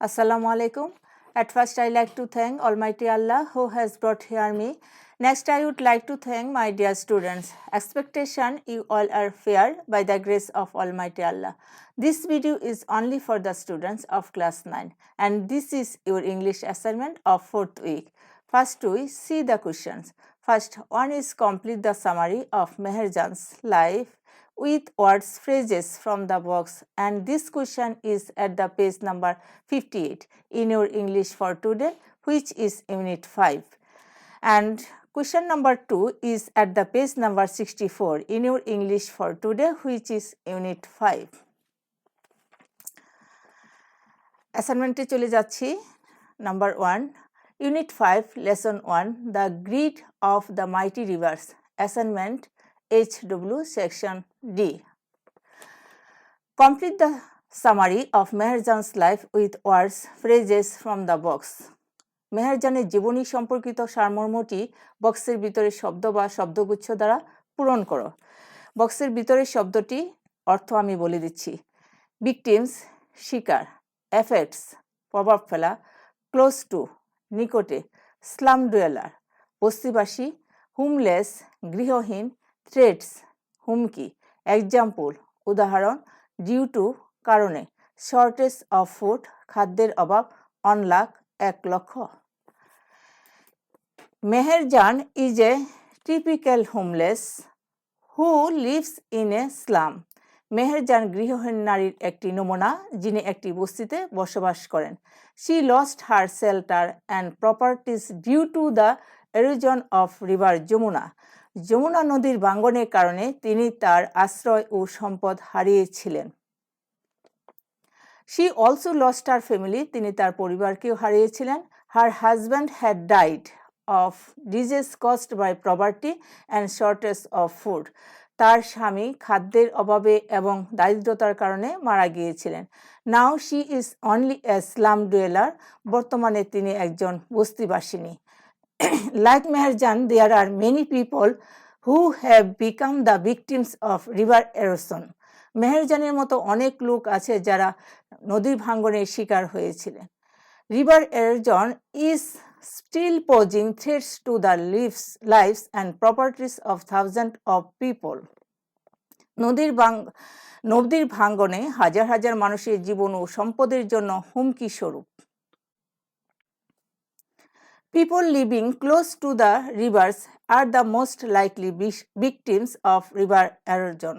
Assalamu alaikum. At first, I like to thank Almighty Allah who has brought here me. Next, I would like to thank my dear students. Expectation you all are fair by the grace of Almighty Allah. This video is only for the students of class 9 and this is your English assignment of 4th week. First, we see the questions. First one is complete the summary of Meherjan's life with words phrases from the box, and this question is at the page number 58 in your English for today, which is unit 5, and question number 2 is at the page number 64 in your English for today, which is unit 5. Assignment e chole jacchi. Number 1, unit 5, lesson 1, the grid of the mighty rivers. Assignment HW section D. Complete the summary of Meherjan's life with words, phrases from the box. মেহেরজানের জীবনী সম্পর্কিত সারমর্মটি বক্সের ভিতরে শব্দ বা শব্দগুচ্ছ দ্বারা পূরণ করো। বক্সের ভিতরের শব্দটি অর্থ আমি বলে দিচ্ছি। ভিকটিমস শিকার, এফেক্টস প্রভাব ফেলা, ক্লোজ টু নিকটে, স্লাম ডুয়েলার বস্তিবাসী, হোমলেস গৃহহীন, থ্রেটস হুমকি, এক্সাম্পল উদাহরণ, ডিউ টু কারণে, শর্টেজ অফ ফুড খাদ্যের অভাব, অনলাক 1 লক্ষ। Meherjan is a typical homeless who lives in a slum. Meherjan গৃহহীন নারীর একটি নমুনা যিনি একটি বস্তিতে বসবাস করেন। She lost her shelter and properties due to the erosion of river Jamuna. Jamuna নদীর ভাঙ্গনের কারণে তিনি তার আশ্রয় ও সম্পদ হারিয়েছিলেন। She also lost her family, তিনি তার পরিবারকেও হারিয়েছিলেন। Her husband had died of disease caused by poverty and shortage of food. তার স্বামী খাদ্যের অভাবে এবং দারিদ্রতার কারণে মারা গিয়েছিলেন। Now she is only a slum dweller, বর্তমানে তিনি একজন বস্তিবাসিনী। Like Meherjan, there are many people who have become the victims of river erosion. মেহেরজানের মতো অনেক লোক আছে যারা নদীর ভাঙ্গনের শিকার হয়েছিলেন। River এরোজন is still posing threats to the lives and properties of thousands of people. নদীর ভাঙ্গনে হাজার হাজার মানুষের জীবন ও সম্পদের জন্য হুমকি স্বরূপ। People living close to the rivers are the most likely victims of river erosion.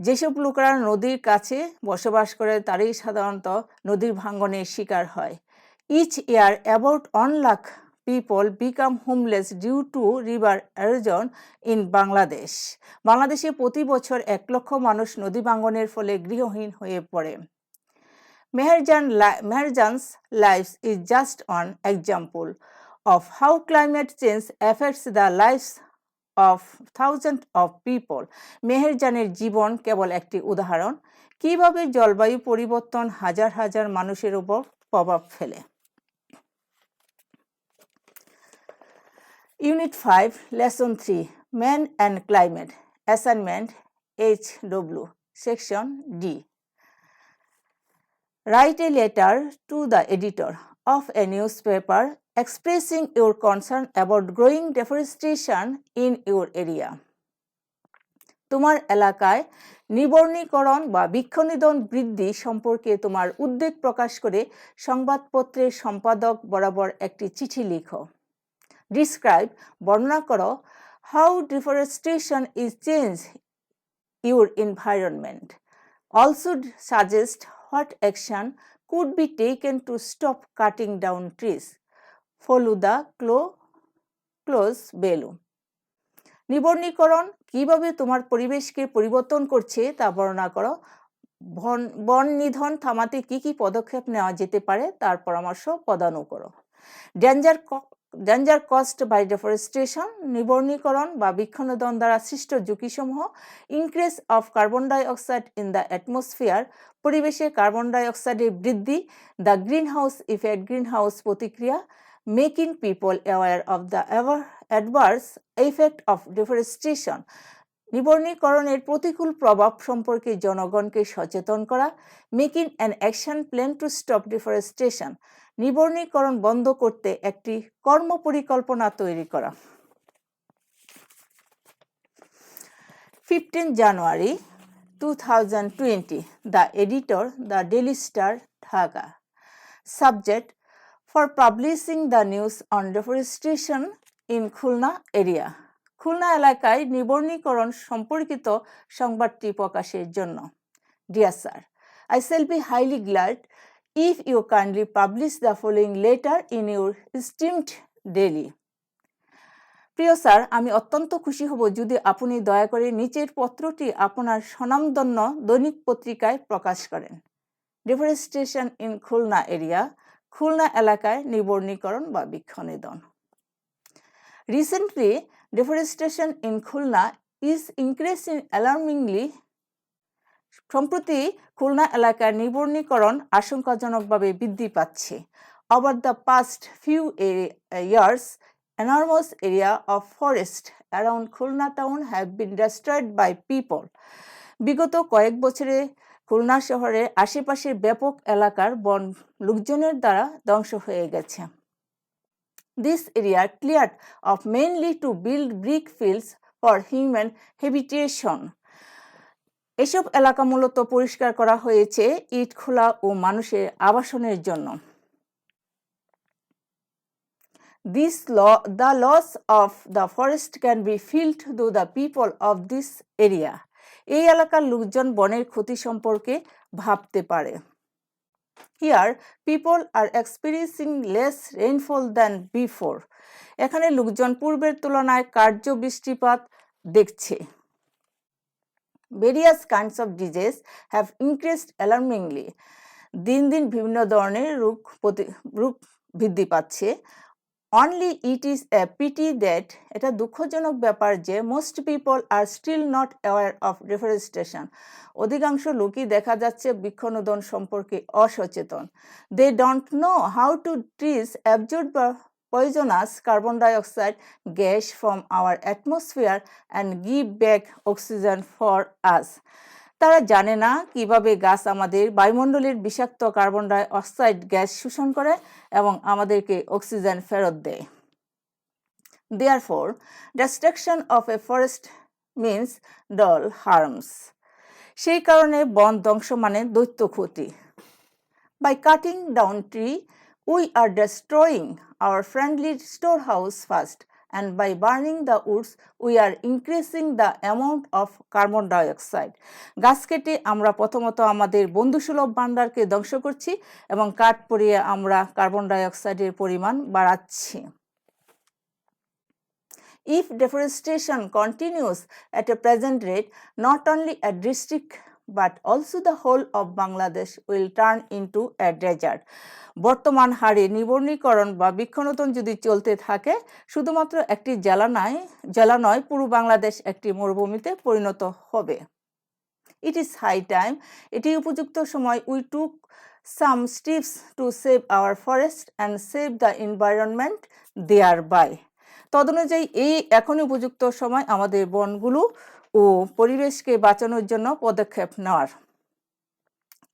যেসব লোকেরা নদীর কাছে বসবাস করে তারাই সাধারণত নদীর ভাঙ্গনের শিকার হয়। Each year about 1 lakh people become homeless due to river erosion in Bangladesh. বাংলাদেশে প্রতি বছর 1 লক্ষ মানুষ নদী ভাঙ্গনের ফলে গৃহহীন হয়ে পড়ে। Meherjan's life is just one example of how climate change affects the lives of thousands of people. মেহেরজানের জীবন কেবল একটি উদাহরণ কিভাবে জলবায়ু পরিবর্তন হাজার হাজার মানুষের উপর প্রভাব ফেলে। Unit 5, Lesson 3, Men and Climate. Assignment HW, Section D. Write a letter to the editor of a newspaper expressing your concern about growing deforestation in your area. তোমার এলাকায় নিবর্ণীকরণ বা বৃক্ষনিধন বৃদ্ধি সম্পর্কে তোমার উদ্বেগ প্রকাশ করে সংবাদপত্রের সম্পাদক বরাবর একটি চিঠি লিখো। Describe, বর্ণনা করো, how deforestation is changing your environment. Also suggest what action could be taken to stop cutting down trees. Follow the clause below. নিবর্ণীকরণ কিভাবে তোমার পরিবেশকে পরিবর্তন করছে তা বর্ণনা করো। বন নিধন থামাতে কি কি পদক্ষেপ নেওয়া যেতে পারে তার পরামর্শ প্রদান করো। ডেঞ্জার কজড বাই ডিফরেস্টেশন, নিবর্ণীকরণ বা বৃক্ষনিধন দ্বারা সৃষ্ট ঝুঁকিসমূহ। Increase of carbon dioxide in the atmosphere, পরিবেশে কার্বন ডাই অক্সাইডের বৃদ্ধি। The greenhouse effect, greenhouse প্রতিক্রিয়া। Making people aware of the adverse effect of deforestation, নিবর্ণীকরণের প্রতিকূল প্রভাব সম্পর্কে জনগণকে সচেতন করা, making an action plan to stop deforestation, নিবর্ণীকরণ বন্ধ করতে একটি কর্মপরিকল্পনা তৈরি করা। 15 January 2020, The Editor, The Daily Star, Dhaka. Subject: for publishing the news on deforestation in Khulna area. Khulna এলাকায় নিবর্ণীকরণ সম্পর্কিত সংবাদটি প্রকাশের জন্য। Dear Sir, I shall be highly glad if you kindly publish the following letter in your esteemed daily. প্রিয় sir, আমি অত্যন্ত খুশি হব যদি আপনি দয়া করে নিচের পত্রটি আপনার স্বনামধন্য দৈনিক পত্রিকায় প্রকাশ করেন। Deforestation in Khulna area, Khulna এলাকায় নিবর্ণীকরণ বা বৃক্ষনিধন। Recently deforestation in Khulna is increasing alarmingly. সম্প্রতি খুলনা এলাকায় নিবর্ণীকরণ আশঙ্কাজনকভাবে বৃদ্ধি পাচ্ছে। Over the past few years, enormous area of forest around Khulna town have been destroyed by people. বিগত কয়েক বছরে খুলনা শহরের আশেপাশের ব্যাপক এলাকার বন লোকজনের দ্বারা ধ্বংস হয়ে গেছে। This area cleared of mainly to build brick fields for human habitation. এসব এলাকা মূলত পরিষ্কার করা হয়েছে ইট খোলা ও মানুষের আবাসনের জন্য। The loss of the forest can be felt to the people of this area. এই এলাকার লোকজন বনের ক্ষতি সম্পর্কে ভাবতে পারে। Here, people are experiencing less rainfall than before. এখানে লোকজন পূর্বের তুলনায় কার্য বৃষ্টিপাত দেখছে। Various kinds of disease have increased alarmingly. দিন দিন বিভিন্ন ধরনের রোগ বৃদ্ধি পাচ্ছে। Only it is a pity that এটা দুঃখজনক ব্যাপার যে most people are still not aware of deforestation. অধিকাংশ লোকই দেখা যাচ্ছে বৃক্ষনিধন সম্পর্কে অসচেতন। They don't know how to trees absorb the poisonous carbon dioxide gas from our atmosphere and give back oxygen for us. তারা জানে না কিভাবে গাছ আমাদের বায়ুমণ্ডলের বিষাক্ত কার্বন ডাই অক্সাইড গ্যাস শোষণ করে এবং আমাদেরকে অক্সিজেন ফেরত দেয়। Therefore, destruction of a forest means dull harms. সেই কারণে বন ধ্বংস মানে দৈত্য ক্ষতি। By cutting down tree, we are destroying our friendly storehouse first, and by burning the woods, we are increasing the amount of carbon dioxide. গাছ কেটে আমরা প্রথমত আমাদের বন্ধুসুলভ ভান্ডারকে ধ্বংস করছি এবং কাঠ পুড়িয়ে আমরা কার্বন ডাইঅক্সাইডের পরিমাণ বাড়াচ্ছি। If deforestation continues at a present rate, not only a district but also the whole of Bangladesh will turn into a desert. বর্তমান হারে নিবর্ণীকরণ বা বৃক্ষরোপণ যদি চলতে থাকে, শুধুমাত্র একটি জেলা নয় পুরো বাংলাদেশ একটি মরুভূমিতে পরিণত হবে। It is high time, এটি উপযুক্ত সময় we took some steps to save our forest and save the environment thereby. তদনুযায়ী এই এখনই উপযুক্ত সময় আমাদের বনগুলো ও পরিবেশকে বাঁচানোর জন্য পদক্ষেপ নেওয়ার।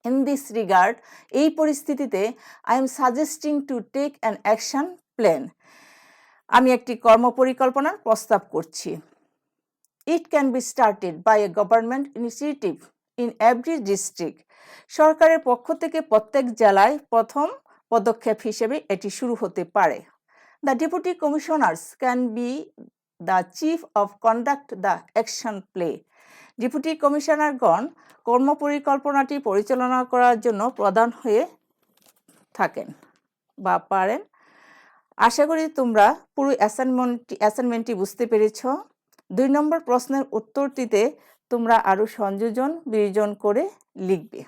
In this regard, এই পরিস্থিতিতে I am suggesting to take an action plan. আমি একটি কর্মপরিকল্পনার প্রস্তাব করছি। It can be started by a government initiative in every district. সরকারের পক্ষ থেকে প্রত্যেক জেলায় প্রথম পদক্ষেপ হিসেবে এটি শুরু হতে পারে। The deputy commissioners can be the chief of conduct the action play. Deputy কমিশনারগণ কর্মপরিকল্পনাটি পরিচালনা করার জন্য প্রধান হয়ে থাকেন বা পারেন। আশা করি তোমরা পুরো অ্যাসাইনমেন্টটি বুঝতে পেরেছ। 2 নম্বর প্রশ্নের উত্তরটিতে তোমরা আরও সংযোজন বিয়োজন করে লিখবে।